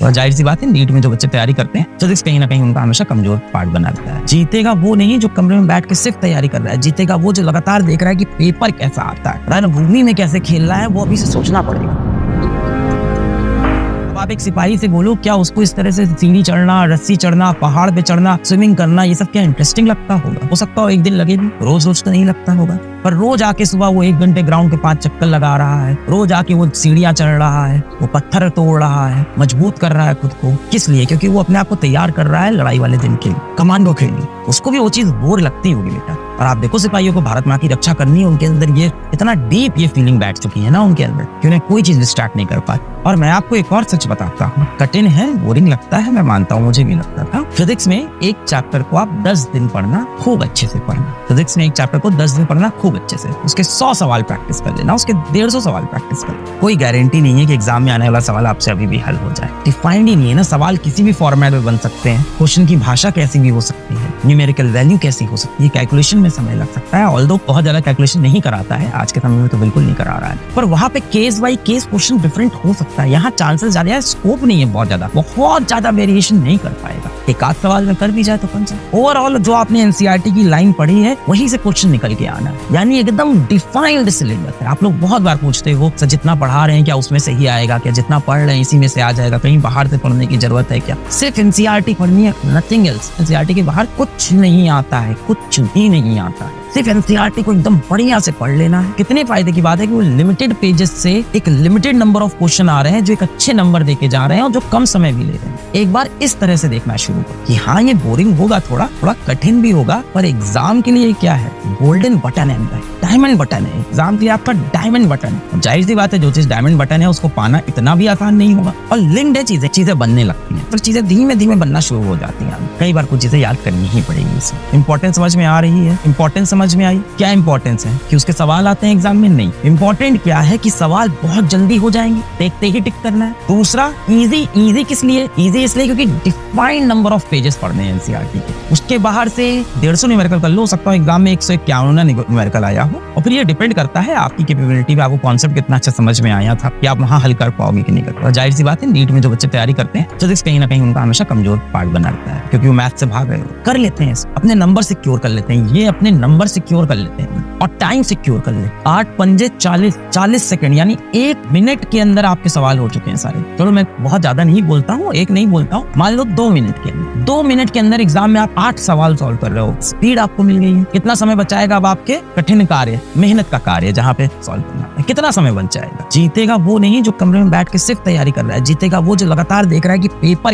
और जाहिर सी बात है नीट में जो बच्चे तैयारी करते हैं फिजिक्स कहीं ना कहीं उनका हमेशा कमजोर पार्ट बना रहता है। जीतेगा वो नहीं जो कमरे में बैठ के सिर्फ तैयारी कर रहा है, जीतेगा वो जो लगातार देख रहा है कि पेपर कैसा आता है, रणभूमि में कैसे खेल रहा है, वो अभी से सोचना पड़ेगा। आप एक सिपाही से बोलो क्या उसको इस तरह से सीढ़ी चढ़ना, रस्सी चढ़ना, पहाड़ पे चढ़ना, स्विमिंग करना, ये सब क्या इंटरेस्टिंग लगता होगा? हो सकता हो एक दिन लगे भी, रोज रोज तो नहीं लगता होगा। पर रोज आके सुबह वो 1 घंटे ग्राउंड के 5 चक्कर लगा रहा है, रोज आके वो सीढ़ियां चढ़ रहा है, वो पत्थर तोड़ रहा है, मजबूत कर रहा है खुद को। किस लिए? क्योंकि वो अपने आप को तैयार कर रहा है लड़ाई वाले दिन के लिए, कमांडो के लिए। उसको भी वो चीज बोर लगती होगी बेटा। और आप देखो सिपाहियों को भारत माँ की रक्षा करनी है, उनके अंदर ये इतना डीप ये फीलिंग बैठ चुकी है ना उनके अंदर कि उन्हें कोई चीज डिस्ट्रैक्ट नहीं कर पाती। और मैं आपको एक और सच बताता हूँ, कठिन है, बोरिंग लगता है, मैं मानता हूँ, मुझे भी लगता था। फिजिक्स में एक चैप्टर को आप 10 दिन पढ़ना, खूब अच्छे से पढ़ना। फिजिक्स में एक चैप्टर को 10 दिन पढ़ना, खूब अच्छे से, उसके 100 सवाल प्रैक्टिस कर लेना, उसके 150 सवाल प्रैक्टिस कर लेना। कोई गारंटी नहीं है कि एग्जाम में आने वाला सवाल आपसे अभी भी हल हो जाए। डिफाइंड ही नहीं है ना, सवाल किसी भी फॉर्मेट में बन सकते हैं, क्वेश्चन की भाषा कैसी भी हो सकती है, न्यूमेरिकल वैल्यू कैसी हो सकती है, कैलकुलेशन में समय लग सकता है। ऑल्दो बहुत ज्यादा कैलकुलेशन नहीं कराता है आज के समय में, तो बिल्कुल नहीं करा रहा है, पर वहाँ पे case by case question different हो सकता है। यहाँ चांसेस ज्यादा है, स्कोप नहीं है बहुत ज्यादा वेरिएशन नहीं कर पाएगा। एक आध सवाल में कर भी जाए तो कौन सा। ओवरऑल जो आपने एनसीईआरटी की लाइन पढ़ी है वहीं से क्वेश्चन निकल के आना है, यानी एकदम डिफाइंड सिलेबस है। आप लोग बहुत बार पूछते हो सर जितना पढ़ा रहे हैं क्या उसमें से ही आएगा, क्या जितना पढ़ रहे हैं इसी में से आ जाएगा, कहीं बाहर से पढ़ने की जरूरत है क्या? सिर्फ एनसीईआरटी पढ़नी है, नथिंग एल्स। एनसीईआरटी के बाहर कुछ नहीं आता है, कुछ भी नहीं आता है। सिर्फ एनसीईआरटी को एकदम बढ़िया से पढ़ लेना है। कितने फायदे की बात है कि वो लिमिटेड पेजेस से एक लिमिटेड नंबर ऑफ क्वेश्चन आ रहे हैं जो एक अच्छे नंबर देके जा रहे हैं और जो कम समय भी ले रहे हैं। एक बार इस तरह से देखना शुरू करो कि हाँ ये बोरिंग होगा, थोड़ा कठिन भी होगा, पर एग्जाम के लिए क्या है, गोल्डन बटन है, डायमंड बटन है। एग्जाम के लिए आपका डायमंड बटन है। जाहिर सी बात है जो चीज डायमंड बटन है उसको पाना इतना भी आसान नहीं होगा, और लिंक्ड है चीजें बनने लगती हैं, पर चीजें धीमे धीमे बनना शुरू हो जाती हैं। कई बार कुछ चीजें याद करनी ही पड़ेगी। इसमें इंपॉर्टेंस समझ में आ रही है? इंपॉर्टेंस समझ में आई? क्या इंपॉर्टेंस है कि उसके सवाल आते हैं एग्जाम में? नहीं। इंपॉर्टेंट क्या है कि सवाल बहुत जल्दी हो जाएंगे, देखते ही टिक करना है। दूसरा इजी किस लिए? इजी इसलिए क्योंकि डिफाइंड नंबर ऑफ पेजेस पढ़ने हैं एनसीईआरटी के। उसके बाहर से 150 न्यूमेरिकल कर लो, सकता है एग्जाम में 151 न्यूमेरिकल आया हो, और फिर ये डिपेंड करता है आपकी कैपेबिलिटी पे, आपको कॉन्सेप्ट कितना अच्छा समझ में आया था कि आप वहाँ हल कर पाओगे कि नहीं कर पाओगे। जाहिर सी बात है नीट में जो बच्चे तैयारी करते हैं फिजिक्स कहीं ना कहीं उनका हमेशा कमजोर पार्ट बना रहता है, क्योंकि वो मैथ से भाग रहे हो। कर लेते हैं, अपने नंबर सिक्योर कर लेते हैं, ये अपने नंबर सिक्योर कर लेते हैं और टाइम सिक्योर कर ले। 8 पंजे 40 सेकंड, यानी 1 मिनट के अंदर आपके सवाल हो चुके हैं सारे। चलो मैं बहुत ज्यादा नहीं बोलता हूँ, एक नहीं बोलता हूँ, मान लो 2 मिनट के अंदर, 2 मिनट के अंदर एग्जाम में आप 8 सवाल सॉल्व कर रहे हो। स्पीड आपको मिल गई है। कितना समय बचाएगा अब आपके कठिन कार्य, मेहनत का कार्य जहाँ पे सॉल्व करना है, कितना समय बच जाएगा? जीतेगा वो नहीं जो कमरे में बैठ के सिर्फ तैयारी कर रहा है, जीतेगा वो जो लगातार देख रहा है कि पेपर